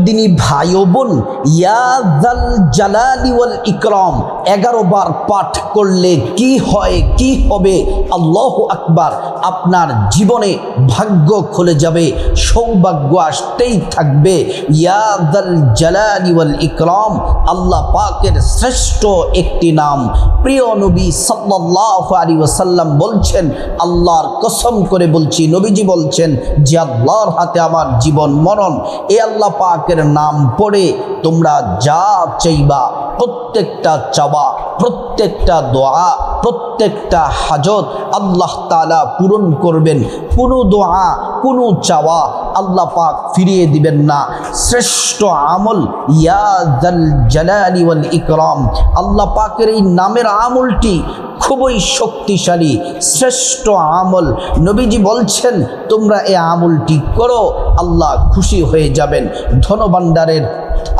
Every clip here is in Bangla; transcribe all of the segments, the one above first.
দিনী ভাই ও বোন, ইয়া যাল জালালি ওয়াল ইকরাম 11 বার পাঠ করলে কি হয়, কি হবে? আল্লাহু আকবার। আপনার জীবনে ভাগ্য খুলে যাবে, সৌভাগ্য আসতেই থাকবে। ইয়া যাল জালালি ওয়াল ইকরাম আল্লাহ পাকের শ্রেষ্ঠ একটি নাম। প্রিয় নবী সাল্লাল্লাহু আলাইহি ওয়াসাল্লাম বলছেন, আল্লাহর কসম করে বলছি, নবীজি বলছেন যে আল্লাহর হাতে আমার জীবন মরণ। এ আল্লাহ পাকের নাম পড়ে তোমরা যা চাইবা, প্রত্যেকটা চাওয়া, প্রত্যেকটা দোয়া, প্রত্যেকটা হাজত আল্লাহ তাআলা পূরণ করবেন। কোনো দোয়া, কোনো চাওয়া আল্লাহ পাক ফিরিয়ে দিবেন না। শ্রেষ্ঠ আমল ইয়া যাল জালালি ওয়াল ইকরাম, আল্লাহ পাকের এই নামের আমলটি খুবই শক্তিশালী, শ্রেষ্ঠ আমল। নবীজি বলছেন তোমরা এই আমলটি করো, আল্লাহ খুশি হয়ে যাবেন। ধনভাণ্ডারের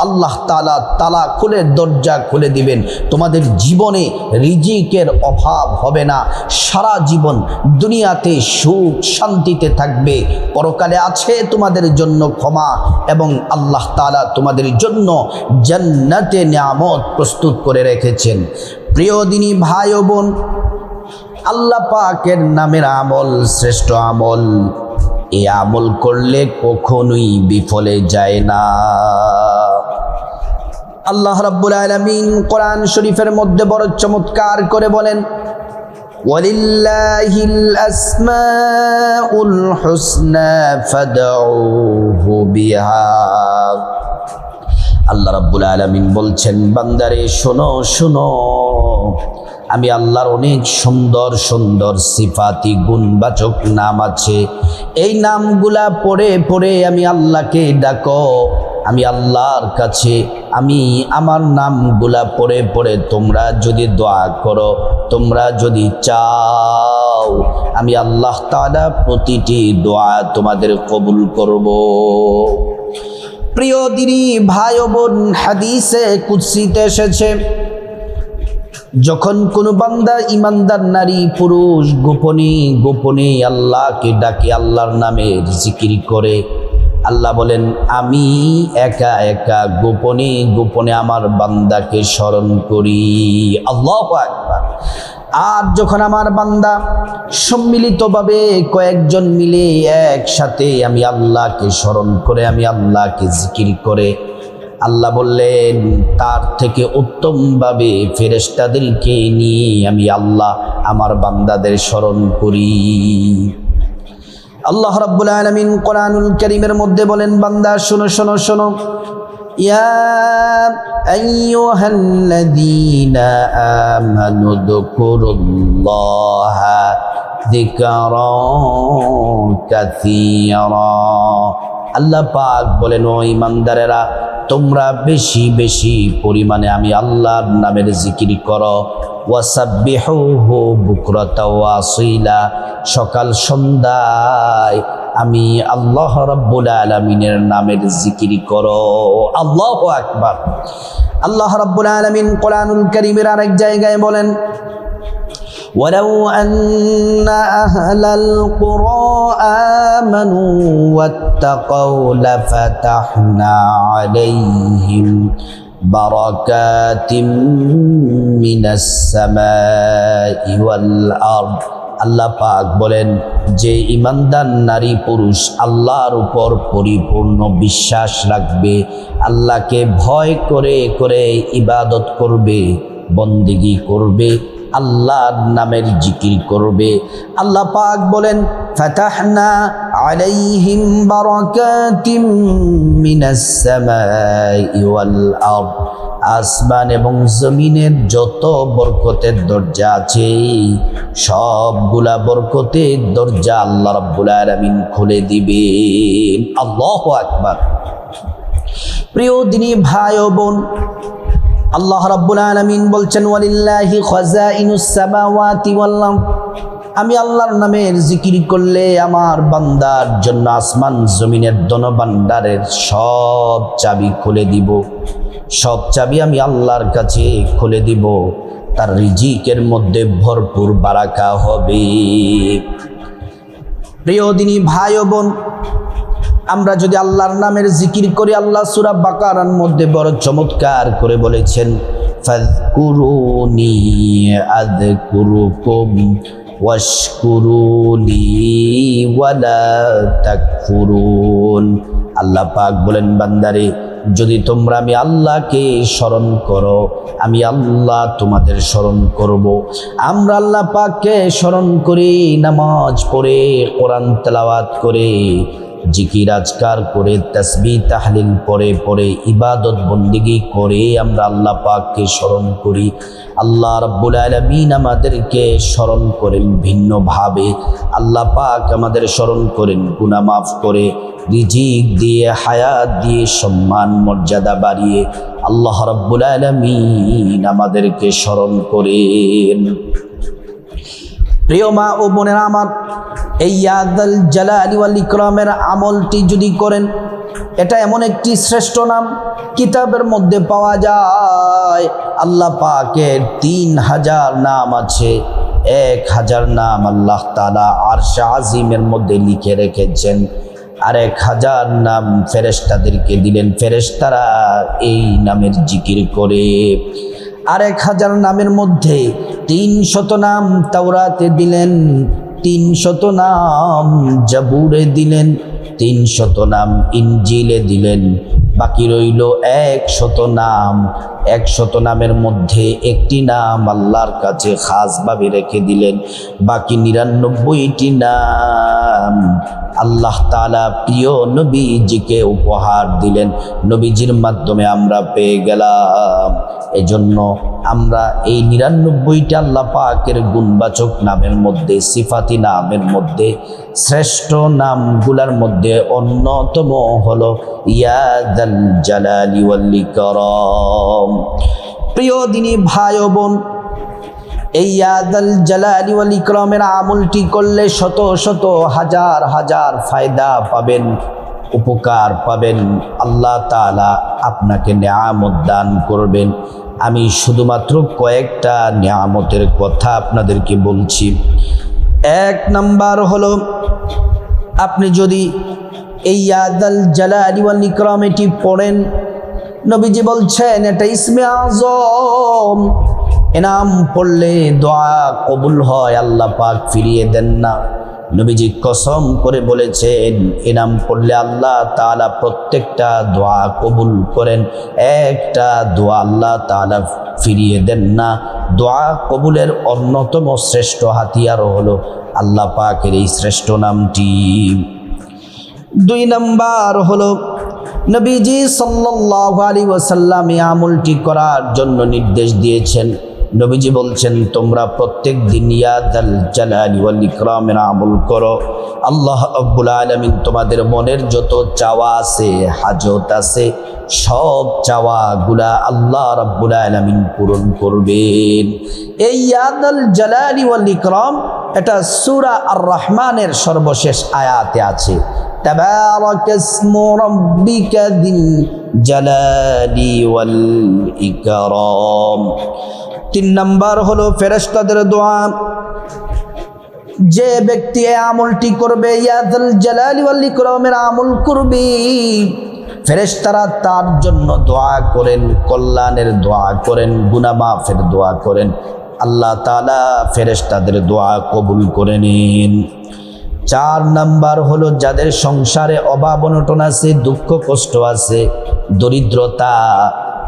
আল্লাহ তাআলা তালা খুলে দরজা খুলে দিবেন। তোমাদের জীবনে রিজিকের অভাব হবে না। সারা জীবন দুনিয়াতে সুখ শান্তিতে থাকবে। পরকালে আছে তোমাদের জন্য ক্ষমা, এবং আল্লাহ তাআলা তোমাদের জন্য জান্নাতে নিয়ামত প্রস্তুত করে রেখেছেন। প্রিয় দিনী ভাই ও বোন, আল্লাহ পাকের নামের আমল শ্রেষ্ঠ আমল। এই আমল করলে কখনোই বিফলে যায় না। আল্লাহ রাব্বুল আলামিন কোরআন শরীফের মধ্যে বড় চমৎকার করে বলেন, ওয়ালিল্লাহিল আসমাউল হুসনা ফাদউহু বিহা। আল্লাহ রাব্বুল আলামিন বলছেন, বান্দারে শোনো শোনো, আমি আল্লাহর অনেক সুন্দর সুন্দর সিফাতি গুণবাচক নাম আছে। এই নামগুলা পড়ে পড়ে আমি আল্লাহকে ডাকো। আমি আল্লাহর কাছে আমি আমার নামগুলা পড়ে পড়ে তোমরা যদি দোয়া করো, তোমরা যদি চাও, আমি আল্লাহ তাআলা প্রতিটি দোয়া তোমাদের কবুল করব। প্রিয় দিনী ভাই ও বোন, হাদিসে কুদসিতে এসেছে, যখন কোনো বান্দা ইমানদার নারী পুরুষ গোপনে গোপনে আল্লাহকে ডাকে, আল্লাহর নামের জিকির করে, আল্লাহ বলেন আমি একা একা গোপনে গোপনে আমার বান্দাকে স্মরণ করি। আল্লাহু আকবার। আর যখন আমার বান্দা সম্মিলিতভাবে কয়েকজন মিলে একসাথে আমি আল্লাহকে স্মরণ করে, আমি আল্লাহকে জিকির করে, আল্লাহ বললেন তার থেকে উত্তমভাবে ফেরেশতাদেরকে নিয়ে আমি আল্লাহ আমার বান্দাদের স্মরণ করি। আল্লাহ রাব্বুল আলামিন কোরআনুল কারীমের মধ্যে বলেন, বান্দা শোনো শোনো শোনো, ইয়া আইয়ুহাল্লাযীনা আমানু যকুরুল্লাহা যিকরান কাসীরা। আল্লাহ পাক বলেন, ও ঈমানদারেরা, তোমরা বেশি বেশি পরিমাণে আমি আল্লাহর নামের জিকির করো। ওয়াসাব্বিহুহু বুকরাতা ওয়া আসীলা, সকাল সন্ধ্যায় আমি আল্লাহ রাব্বুল আলামিনের নামের জিকির করো। আল্লাহু আকবার। আল্লাহ রাব্বুল আলামিন কোরআনুল কারীমের আরেক জায়গায় বলেন, ولو أن أهل القرى آمنوا واتقوا لفتحنا عليهم بركات من السماء والأرض। আল্লাহ পাক বলেন যে ইমানদার নারী পুরুষ আল্লাহর উপর পরিপূর্ণ বিশ্বাস রাখবে, আল্লাহকে ভয় করে করে ইবাদত করবে, বন্দেগী করবে, আল্লাহর নামের জিকির করবে, আল্লাহ পাক বলেন ফাতাহনা আলাইহিম বারাকাতিম মিনাস সামাই ওয়াল আরদ। আসমান এবং জমিনের যত বরকতের দরজা আছে, সবগুলা বরকতের দরজা আল্লাহ রাব্বুল আলামিন খুলে দিবেন। আল্লাহু আকবার। প্রিয় দিনী ভাই ও বোন, আল্লাহ রাব্বুল আলামিন বলছেন, ওয়ালিল্লাহি খাযাইনুস সামাওয়াতি ওয়াল আরদ। আমি আল্লাহর নামের জিকির করলে আমার বান্দার জন্য আসমান জমিনের ধনভাণ্ডারের সব চাবি খুলে দিব। সব চাবি আমি আল্লাহর কাছে খুলে দিব, তার রিজিকের মধ্যে ভরপুর বারাকা হবে। প্রিয় দিনী ভাই ও বোন, আমরা যদি আল্লাহর নামের জিকির করি, আল্লাহ সূরা বাকারার মধ্যে বড় চমৎকার করে বলেছেন, ফাযকুরুনি আযকুরুকুম ওয়াশকুরুলি ওয়ালা তাকফুরুন। আল্লাহ পাক বলেন, বান্দারে যদি তোমরা আমি আল্লাহকে স্মরণ করো, আমি আল্লাহ তোমাদের স্মরণ করব। আমরা আল্লাহ পাককে স্মরণ করি, নামাজ পড়ে, কোরআন তেলাওয়াত করে, জিকির আজকার করে, তাসবিহ তাহলিল পড়ে পড়ে, ইবাদত বন্দেগী করে আমরা আল্লাহ পাককে স্মরণ করি। আল্লাহ রাব্বুল আলামিন আমাদেরকে স্মরণ করেন ভিন্নভাবে। আল্লাহ পাক আমাদের স্মরণ করেন গুনাহ মাফ করে, রিজিক দিয়ে, হায়াত দিয়ে, সম্মান মর্যাদা বাড়িয়ে আল্লাহ রাব্বুল আলামিন আমাদেরকে স্মরণ করেন। প্রিয় মা ও বোনেরা আমার, এই ইয়াদাল জালালি ওয়াল ইকরামের আমলটি যদি করেন, এটা এমন একটি শ্রেষ্ঠ নাম, কিতাবের মধ্যে পাওয়া যায়। আল্লাহ পাকের 3000 নাম আছে। 1000 নাম আল্লাহ তাআলা আরশ আজিমের মধ্যে লিখে রেখেছেন, আর 1000 নাম ফেরেশতাদেরকে দিলেন। ফেরেশতারা এই নামের জিকির করে। আর 1000 নামের মধ্যে 300 নাম তাওরাতে দিলেন, 300 নাম জাবুরে দিলেন, 300 নাম ইনজিলে দিলেন। বাকি রইল 100 নাম। 100 নামের মধ্যে একটি নাম আল্লাহর কাছে খাসভাবে রেখে দিলেন। বাকি 99টি নাম আল্লাহ তাআলা প্রিয় নবীজিকে উপহার দিলেন। নবীজির মাধ্যমে আমরা পেয়ে গেলাম। এজন্য আমরা এই 99টা আল্লাহ পাকের গুণবাচক নামের মধ্যে, সিফাতি নামের মধ্যে শ্রেষ্ঠ নামগুলার মধ্যে অন্যতম হলো ইয়া যাল জালালি ওয়াল ইকরাম। প্রিয় দিনী ভাই ও বোন, এই ইয়া যাল জালালি ওয়াল ইকরামের আমলটি করলে শত শত হাজার হাজার ফায়দা পাবেন, উপকার পাবেন। আল্লাহ তাআলা আপনাকে নেয়ামত দান করবেন। আমি শুধুমাত্র কয়েকটা নেয়ামতের কথা আপনাদেরকে বলছি। 1 নাম্বার হলো, আপনি যদি এই ইয়া যাল জালালি ওয়াল ইকরাম এটি পড়েন, নবীজি বলছেন এটা ইসমে আযম। এনাম পড়লে দোয়া কবুল হয়, আল্লাহ পাক ফিরিয়ে দেন না। নবীজি কসম করে বলেছেন, এনাম পড়লে আল্লাহ তাআলা প্রত্যেকটা দোয়া কবুল করেন, একটা দোয়া আল্লাহ তাআলা ফিরিয়ে দেন না। দোয়া কবুলের অন্যতম শ্রেষ্ঠ হাতিয়ার হলো আল্লাহ পাকের এই শ্রেষ্ঠ নামটি। 2 নাম্বার হলো, নবীজি সাল্লাল্লাহু আলাইহি ওয়াসাল্লাম এই আমলটি করার জন্য নির্দেশ দিয়েছেন। নবীজি বলছেন, তোমরা প্রত্যেক দিন ইয়া যাল জালালি ওয়াল ইকরামের আমল করো। আল্লাহ রাব্বুল আলামিন তোমাদের মনের যত চাওয়া আছে, হাজত আছে, সব চাওয়াগুলা আল্লাহ রাব্বুল আলামিন পূরণ করবেন। এই ইয়া যাল জালালি ওয়াল ইকরাম এটা সূরা আর রহমানের সর্বশেষ আয়াতে আছে। তাবারাকাসমু রাব্বিকা যিল জালালি ওয়াল ইকরাম। 3 নাম্বার হলো ফেরেশতাদের দোয়া। যে ব্যক্তি এই আমলটি করবে, ইয়া যাল জালালি ওয়াল ইকরামের আমল করবে, ফেরেশতারা তার জন্য দোয়া করেন, কল্যাণের দোয়া করেন, গুনাহ মাফের দোয়া করেন। আল্লাহ তাআলা ফেরেশতাদের দোয়া কবুল করে নেন। 4 নাম্বার হলো, যাদের সংসারে অভাব অনটন আছে, দুঃখ কষ্ট আছে, দরিদ্রতা,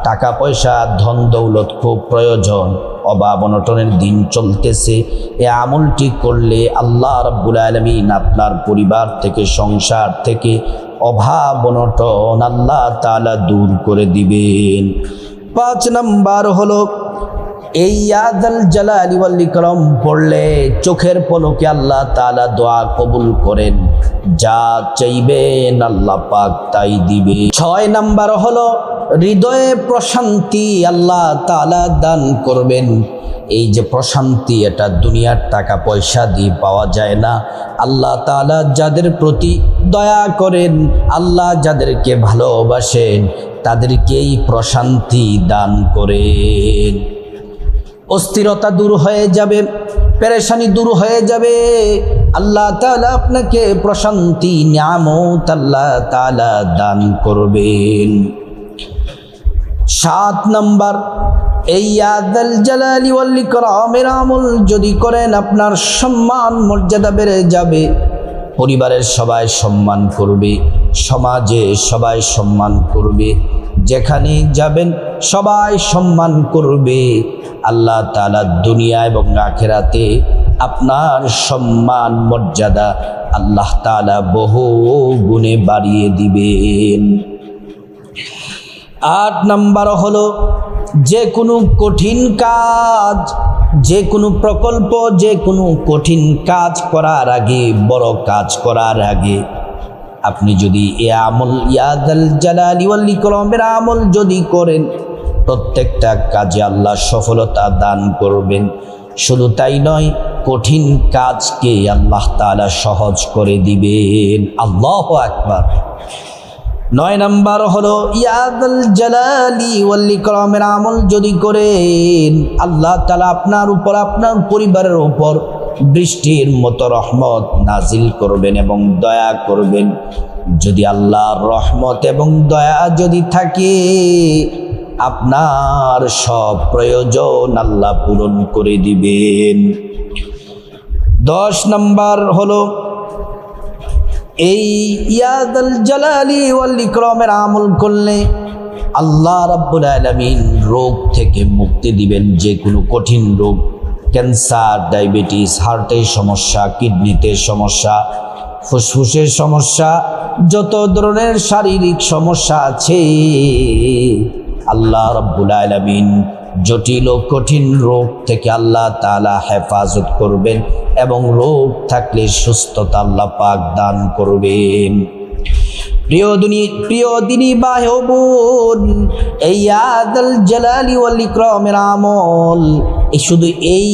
টাকা পয়সা, ধন দৌলত খুব প্রয়োজন, অভাব অনটনের দিন চলতেছে, এই আমলটি করলে আল্লাহ রাব্বুল আলামিন আপনার পরিবার থেকে, সংসার থেকে অভাব অনটন আল্লাহ তাআলা দূর করে দিবেন। 5 নাম্বার হলো, এই ইয়া যাল জালালি ওয়াল ইকরাম পড়লে চোখের পলকে আল্লাহ তাআলা দোয়া কবুল করেন, যা চাইবেন আল্লাহ পাক তাই দিবে। 6 নাম্বার হলো, হৃদয়ে প্রশান্তি আল্লাহ তাআলা দান করবেন। এই যে প্রশান্তি, এটা দুনিয়ার টাকা পয়সা দিয়ে পাওয়া যায় না। আল্লাহ তাআলা যাদের প্রতি দয়া করেন, আল্লাহ যাদেরকে ভালোবাসেন, তাদেরকে এই প্রশান্তি দান করেন। অস্থিরতা দূর হয়ে যাবে, পেরেশানি দূর হয়ে যাবে, আল্লাহ তাআলা আপনাকে প্রশান্তি নিয়ামত আল্লাহ তাআলা দান করবেন। 7 নম্বর, এই ইয়াদাল জালালি ওয়াল ইকরামের আমল যদি করেন আপনার সম্মান মর্যাদা বেড়ে যাবে, পরিবারের সবাই সম্মান করবে, সমাজে সবাই সম্মান করবে, যেখানে যাবেন সবাই সম্মান করবে। আল্লাহ তাআলা দুনিয়া এবং আখিরাতে আপনার সম্মান মর্যাদা আল্লাহ তাআলা বহু গুণে বাড়িয়ে দিবেন। 8 নম্বর হলো যে কোনো কঠিন কাজ, যে কোনো প্রকল্প, যে কোনো কঠিন কাজ করার আগে, বড় কাজ করার আগে আপনি যদি এ আমল ইয়াদাল জালালি ওয়াল ইকরামের আমল যদি করেন, প্রত্যেকটা কাজে আল্লাহ সফলতা দান করবেন। শুধু তাই নয়, কঠিন কাজকে আল্লাহ তাআলা সহজ করে দিবেন। আল্লাহু আকবার। 9 নম্বর হলো ইয়াদাল জালালি ওয়াল ইকরামের আমল যদি করেন, আল্লাহ তাআলা আপনার উপর, আপনার পরিবারের উপর বৃষ্টির মতো রহমত নাজিল করবেন এবং দয়া করবেন। যদি আল্লাহর রহমত এবং দয়া যদি থাকে, আপনার সব প্রয়োজন আল্লাহ পূরণ করে দিবেন। 10 নম্বর হলো এই ইয়াদাল জালালি ওয়াল ইকরামের আমল করলে আল্লাহ রাব্বুল আলামিন রোগ থেকে মুক্তি দিবেন। যে কোনো কঠিন রোগ, ক্যান্সার, ডায়াবেটিস, হার্টের সমস্যা, কিডনিতে সমস্যা, ফুসফুসের সমস্যা, যত ধরনের শারীরিক সমস্যা আছে আল্লাহ রাব্বুল আলামিন জটিল ও কঠিন রোগ থেকে আল্লাহ তাআলা হেফাজত করবেন এবং রোগ থাকলে সুস্থতা আল্লাহ পাক দান করবেন। প্রিয় দিনী ভাই ও বোন, এই ইয়াদাল জালালি ওয়াল ইকরামের আমল শুধু এই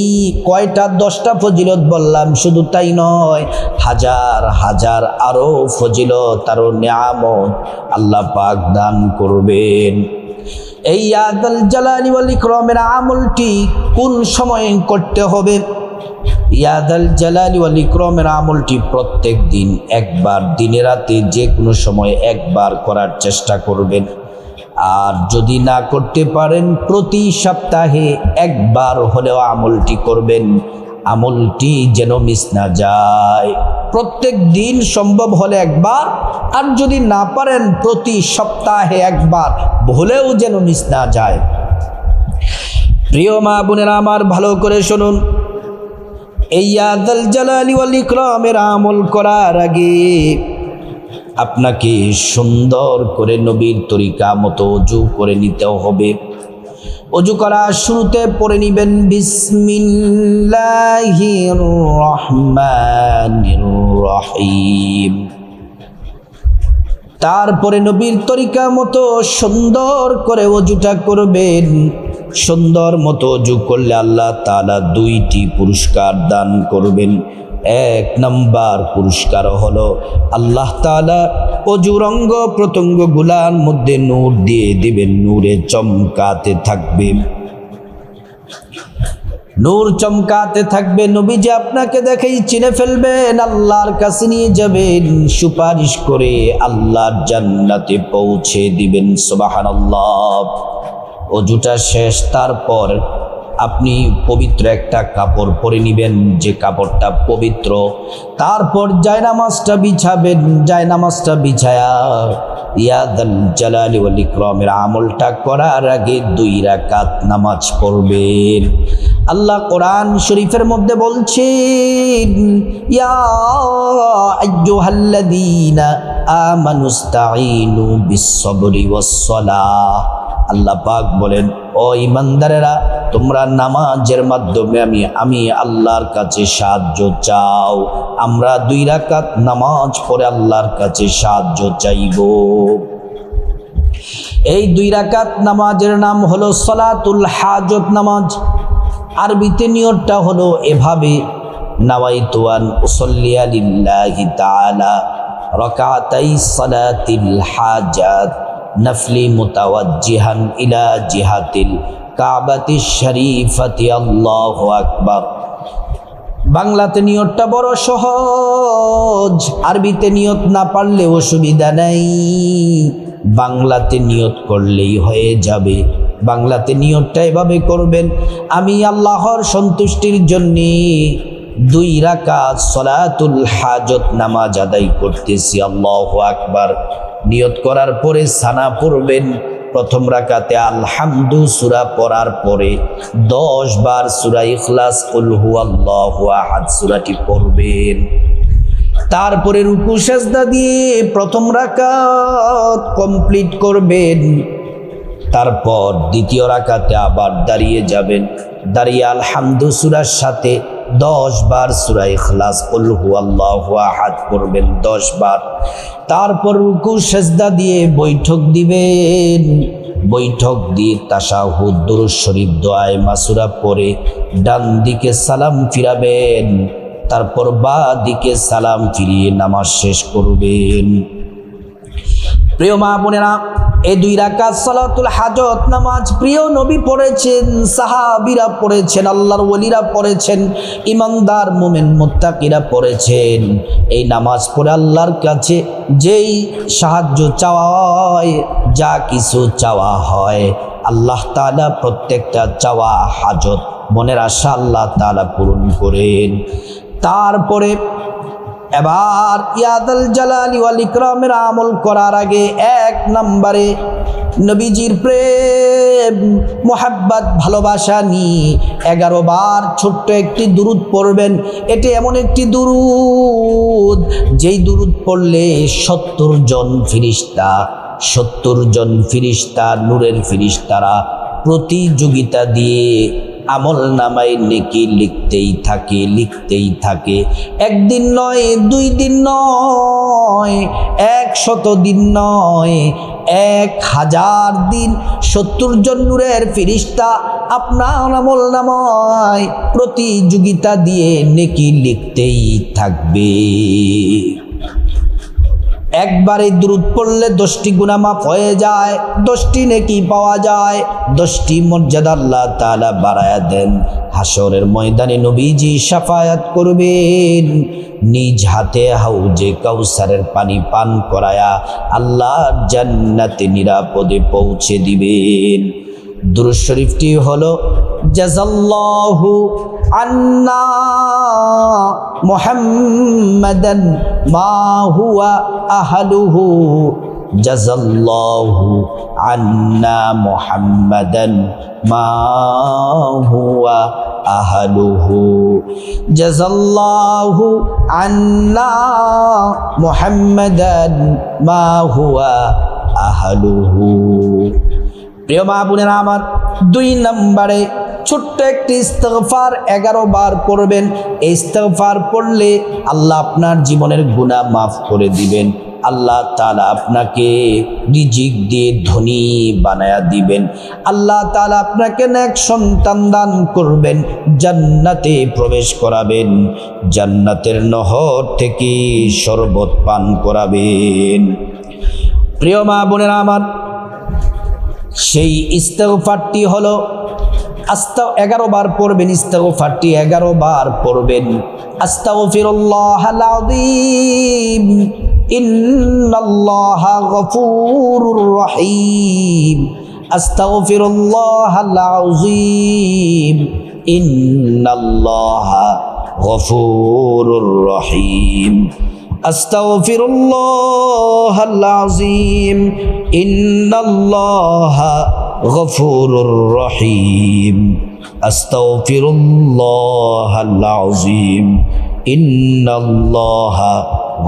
কয়টা 10টা ফজিলত বললাম, শুধু তাই নয়, হাজার হাজার আরো ফজিলত, আরো নিয়ামত আল্লাহ পাক দান করবেন। এই ইয়াদাল জালালি ওয়াল ইকরামের আমলটি কোন সময়ে করতে হবে? ইয়াদাল জালালি ওয়াল ইকরামের আমলটি প্রত্যেক দিন একবার, দিনে রাতে যে কোনো সময় একবার করার চেষ্টা করবেন। আর যদি না করতে পারেন, প্রতি সপ্তাহে একবার হলেও আমলটি করবেন। আমলটি যেন মিস না যায়। প্রত্যেক দিন সম্ভব হলে একবার, আর যদি না পারেন প্রতি সপ্তাহে একবার হলেও যেন মিস না যায়। প্রিয় মা বোনেরা আমার, ভালো করে শুনুন, এই ইয়াদাল জালালি ওয়াল ইকরামের আমল করার আগে আপনাকে সুন্দর করে নবীর তরিকা মতো ওযু করে নিতে হবে। ওযু করার শুরুতে পড়ে নিবেন বিসমিল্লাহির রহমানির রহিম। তারপরে নবীর তরিকা মতো সুন্দর করে ওযুটা করবেন। সুন্দর মতো ওযু করলে আল্লাহ তাআলা 2টি পুরস্কার দান করবেন। 1 নম্বর পুরস্কার হলো আল্লাহ তাআলা ওযুর অঙ্গ প্রত্যঙ্গ গুলার মধ্যে নূর দিয়ে দিবেন, নূরে চমকাতে থাকবে, নূর চমকাতে থাকবে। নবীজি আপনাকে দেখেই চিনে ফেলবেন, আল্লাহর কাছে নিয়ে যাবেন, সুপারিশ করে আল্লাহর জান্নাতে পৌঁছে দিবেন। সুবহানাল্লাহ। ওযুটা শেষ, তারপর আপনি পবিত্র একটা কাপড় পরে নেবেন, যে কাপড়টা পবিত্র। তারপর জায়নামাজটা বিছাবেন। জায়নামাজটা বিছায়া ইয়াদাল জালালি ওয়াল ইকরামের আমলটা করার আগে 2 রাকাত নামাজ পড়বেন। আল্লাহ কোরআন শরীফের মধ্যে বলছেন, ইয়া আইয়ুহাল্লাযীনা আমানুস্তাঈনু বিস-সাবরি ওয়াস-সালাহ। আল্লাহ পাক বলেন, ও ঈমানদারেরা, তোমরা নামাজের মাধ্যমে আমি আল্লাহর কাছে সাহায্য চাও। আমরা 2 রাকাত নামাজ পড়ে আল্লাহর কাছে সাহায্য চাইব। এই 2 রাকাত নামাজের নাম হলো সালাতুল হাজত নামাজ। আরবিতে নিয়তটা হলো এভাবে, নাওয়াইতু আন উসাল্লিয়া লিল্লাহি তাআলা রাকাতাই সালাতিল হাজাত নফলি মুতাওয়াজ্জিহান ইলা জিহাতিল কাবাতিশ শরীফাতি। আল্লাহু আকবার। বাংলাতে নিয়তটা বড় সহজ, আরবিতে নিয়ত না পারলে অসুবিধা নাই, বাংলাতে নিয়ত করলেই হয়ে যাবে। বাংলাতে নিয়তটা এভাবে করবেন, আমি আল্লাহর সন্তুষ্টির জন্যে 2 রাকাত সলাতুল হাজত নামাজ আদায় করতেছি, আল্লাহু আকবার। নিয়ত করার পরে সানা পড়বেন। প্রথম রাকাতে আলহামদু সূরা পড়ার পরে 10 বার সূরা ইখলাস কুল হুয়াল্লাহু আহাদ সূরাটি পড়বেন। তারপরে রুকু সেজদা দিয়ে প্রথম রাকাত কমপ্লিট করবেন। তারপর দ্বিতীয় রাকাতে আবার দাঁড়িয়ে যাবেন, দাঁড়িয়ে আলহামদু সূরার সাথে 10 বার সূরা ইখলাস কুল হুয়াল্লাহু আহাদ পড়বেন 10 বার। তারপর রুকু সেজদা দিয়ে বৈঠক দিবেন, বৈঠক দিয়ে তাশাহুদ দুরূদ শরীফ দোয়ায়ে মাসুরা পড়ে ডান দিকে সালাম ফিরাবেন, তারপর বাঁ দিকে সালাম ফিরিয়ে নামাজ শেষ করবেন। প্রিয় মা বোনেরা, এই 2 রাকাত সালাতুল হাজত নামাজ প্রিয় নবী পড়েছেন, সাহাবীরা পড়েছেন, আল্লাহর ওলিরা পড়েছেন, ইমানদার মুমিন মুত্তাকিরা পড়েছেন। এই নামাজ পড়ে আল্লাহর কাছে যেই সাহায্য চাওয়া হয়, যা কিছু চাওয়া হয়, আল্লাহ তাআলা প্রত্যেকটা চাওয়া হাজত মনের আশা আল্লাহ তাআলা পূরণ করেন। তারপরে এবার ইয়াদাল জালালি ওয়াল ইকরামের আমল করার আগে 1 নম্বরে নবীজির প্রেম মোহাব্বত ভালোবাসা নিয়ে 11 বার ছোট্ট একটি দুরুদ পড়বেন। এটি এমন একটি দুরুদ যেই দুরুদ পড়লে 70 জন ফিরিস্তা নূরের ফিরিস্তারা প্রতিযোগিতা দিয়ে আমল নামায় নেকি লিখতেই থাকে। 1 দিন নয়, 2 দিন নয়, 100 দিন নয়, 1000 দিন 70 জন নূরের ফিরিস্তা আপনার আমল নামায় প্রতিযোগিতা দিয়ে নেকি লিখতেই থাকবে। একবারে দুরূদ পড়লে 10টি গুনাহ মাফ হয়ে যায়, 10টি নেকি পাওয়া যায়, 10টি মর্যাদা আল্লাহ তাআলা বাড়ায়া দেন। হাসরের ময়দানে নবীজি শাফায়াত করবেন, নিজ হাতে হাউজে কাউসারের পানি পান করায়া আল্লাহ জান্নাতে নিরাপদে পৌঁছে দিবেন। দুরূদ শরীফটি হলো জাযাল্লাহু আন্না মুহাম্মাদান মা হুয়া আহলুহু, জাযাল্লাহু আন্না মুহাম্মাদান মা হুয়া আহলুহু, জাযাল্লাহু আন্না মুহাম্মাদান মা হুয়া আহলুহু। প্রিয় মা বোনেরা আমার, 2 নম্বরে ছোট্ট একটি ইস্তিগফার 11 বার পড়বেন। এই ইস্তিগফার পড়লে আল্লাহ আপনার জীবনের গুনাহ মাফ করে দিবেন, আল্লাহ তাআলা আপনাকে রিজিক দিয়ে ধনী বানায়া দিবেন, আল্লাহ তাআলা আপনাকে নেক সন্তান দান করবেন, জান্নাতে প্রবেশ করাবেন, জান্নাতের নহর থেকে শরবত পান করাবেন। প্রিয় মা বোনেরা আমার, সেই ইস্তিগফারটি হলো 11 বার পড়বেন। ইস্তিগফারটি 11 বার পড়বেন। আস্তাগফিরুল্লাহাল আযীম ইন্নাল্লাহা গফুরুর রহিম, আস্তাগফিরুল্লাহাল আযীম ইন্নাল্লাহা গফুরুর রহিম, আস্তাগফিরুল্লাহাল আযীম ইন্নাল্লাহা গফুরুর রহিম, আস্তাগফিরুল্লাহাল আযীম ইন্নাল্লাহা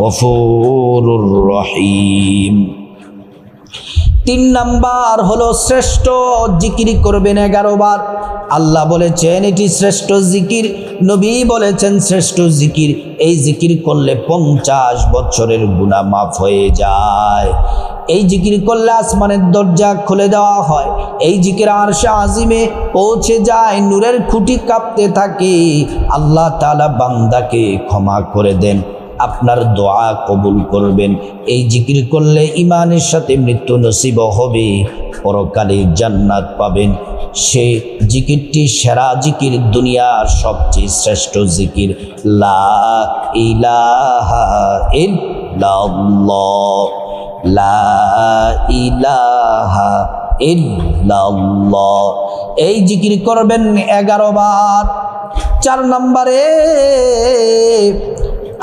গফুরুর রহিম। 3 নাম্বার হলো শ্রেষ্ঠ জিকির করবেন 11 বার। আল্লাহ বলেছেন এটি শ্রেষ্ঠ জিকির, নবী বলেছেন শ্রেষ্ঠ জিকির। এই জিকির করলে 50 বছরের গুনাহ মাফ হয়ে যায়। এই জিকির করলে আসমানের দরজা খুলে দেওয়া হয়, এই জিকির আরশে আজিমে পৌঁছে যায়, নূরের খুঁটি কাঁপতে থাকে, আল্লাহ তাআলা বান্দাকে ক্ষমা করে দেন। আপনার দোয়া কবুল করবেন। এই জিকির করলে ইমানের সাথে মৃত্যু নসিব হবে, পরকালে জান্নাত পাবেন। সে জিকিরটি সেরা জিকির, দুনিয়ার সবচেয়ে শ্রেষ্ঠ জিকির, লা ইলাহা ইল্লাল্লাহ, লা ইলাহা ইল্লাল্লাহ। এই জিকির করবেন 11 বার। 4 নম্বরে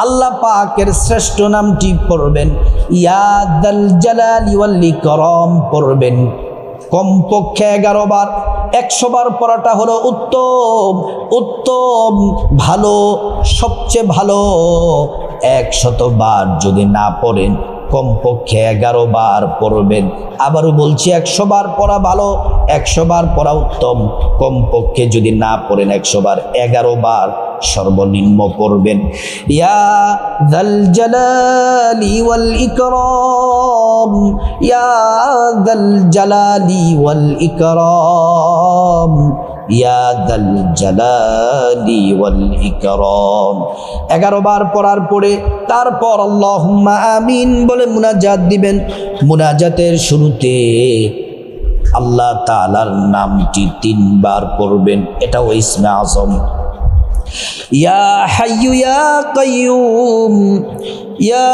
আল্লাহ পাকের শ্রেষ্ঠ নামটি পড়বেন, ইয়া যাল জালালি ওয়াল ইকরাম পড়বেন কমপক্ষে 11 বার। 100 বার পড়াটা হলো উত্তম ভালো, সবচেয়ে ভালো। 100 বার যদি না পড়েন, কমপক্ষে 11 বার পড়বেন। আবারও বলছি, 100 বার পড়া ভালো, 100 বার পড়া উত্তম। কমপক্ষে যদি না পড়েন 100 বার, 11 বার সর্বনিম্ন পড়বেন। ইয়া যাল জালালি ওয়াল ইকরাম, ইয়া যাল জালালি ওয়াল ইকরাম, ইয়া যাল জালালি ওয়াল ইকরাম। 11 বার পড়ার পরে তারপর আল্লাহুম্মা আমিন বলে মুনাজাত দিবেন। মুনাজাতের শুরুতে আল্লাহ তাআলার নামটি 3 বার পড়বেন। এটাও ইসমে আযম। ইয়া হাইয়ু ইয়া কাইয়ুম, ইয়া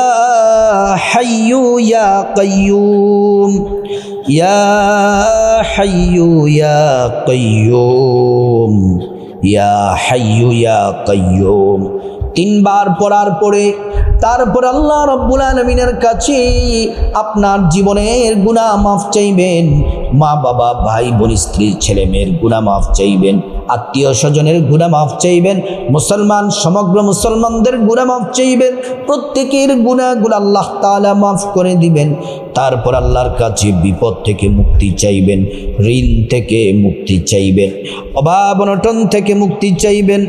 হাইয়ু ইয়া কাইয়ুম, ইয়া হাইয়ু ইয়া কাইয়ুম, ইয়া হাইয়ু ইয়া কাইয়ুম। 3 বার পড়ার পরে তারপর আল্লাহ রাব্বুল আলামিনের কাছে আপনার জীবনের গুনাহ মাফ চাইবেন, মা বাবা ভাই বোন স্ত্রী ছেলে মেয়ের গুনাহ মাফ চাইবেন, আত্মীয় স্বজনের গুনাহ মাফ চাইবেন, মুসলমান সমগ্র মুসলমানদের গুনাহ মাফ চাইবেন। প্রত্যেকের গুনাহগুলো আল্লাহ তাআলা মাফ করে দিবেন। তারপর আল্লাহর কাছে বিপদ থেকে মুক্তি চাইবেন, ঋণ থেকে মুক্তি চাইবেন, অভাব অনটন থেকে মুক্তি চাইবেন,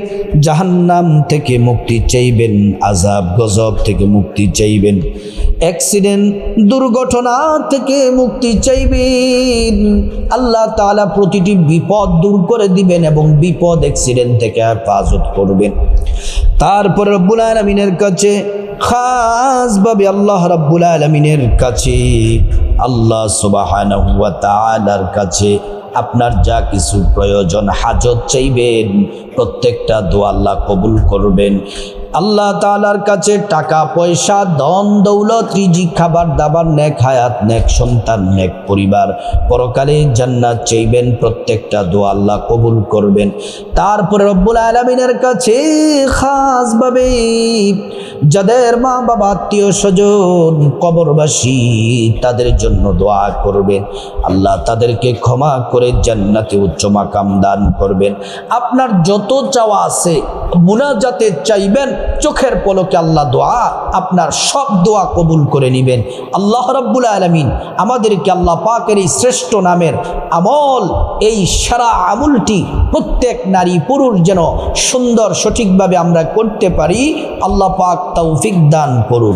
জাহান্নাম থেকে মুক্তি চাইবেন, আযাব গজব থেকে মুক্তি চাইবেন, অ্যাক্সিডেন্ট দুর্ঘটনা থেকে মুক্তি চাইবেন। আল্লাহ তাআলা প্রতিটি বিপদ দূর করে দিবেন এবং বিপদ অ্যাক্সিডেন্ট থেকে হেফাজত করবেন। তারপর রব্বুল আলামিনের কাছে খাসভাবে আল্লাহ রাব্বুল আলামিনের কাছে, আল্লাহ সুবহানাহু ওয়া তাআলার কাছে আপনার যা কিছু প্রয়োজন হাজত চাইবেন, প্রত্যেকটা দোয়া আল্লাহ কবুল করবেন। আল্লাহ তাআলার কাছে টাকা পয়সা ধন দৌলত রিজিক খাবার দাবার নেক হায়াত নেক সন্তান নেক পরিবার পরকালে জান্নাত চাইবেন। প্রত্যেকটা দোয়া আল্লাহ কবুল করবেন। তারপরে রব্বুল আলামিনের কাছে খাসভাবে যাদের মা বাবা আত্মীয় স্বজন কবরবাসী তাদের জন্য দোয়া করবেন, আল্লাহ তাদেরকে ক্ষমা করে জান্নাতে উচ্চ মাকাম দান করবেন। আপনার যত চাওয়া আছে মুনাজাতে চাইবেন, চোখের পলকে আল্লাহ দোয়া আপনার সব দোয়া কবুল করে নেবেন। আল্লাহ রাব্বুল আলামিন আমাদেরকে আল্লাহ পাকের এই শ্রেষ্ঠ নামের আমল, এই সারা আমলটি প্রত্যেক নারী পুরুষ যেন সুন্দর সঠিকভাবে আমরা করতে পারি, আল্লাহ পাক তৌফিক দান করুন।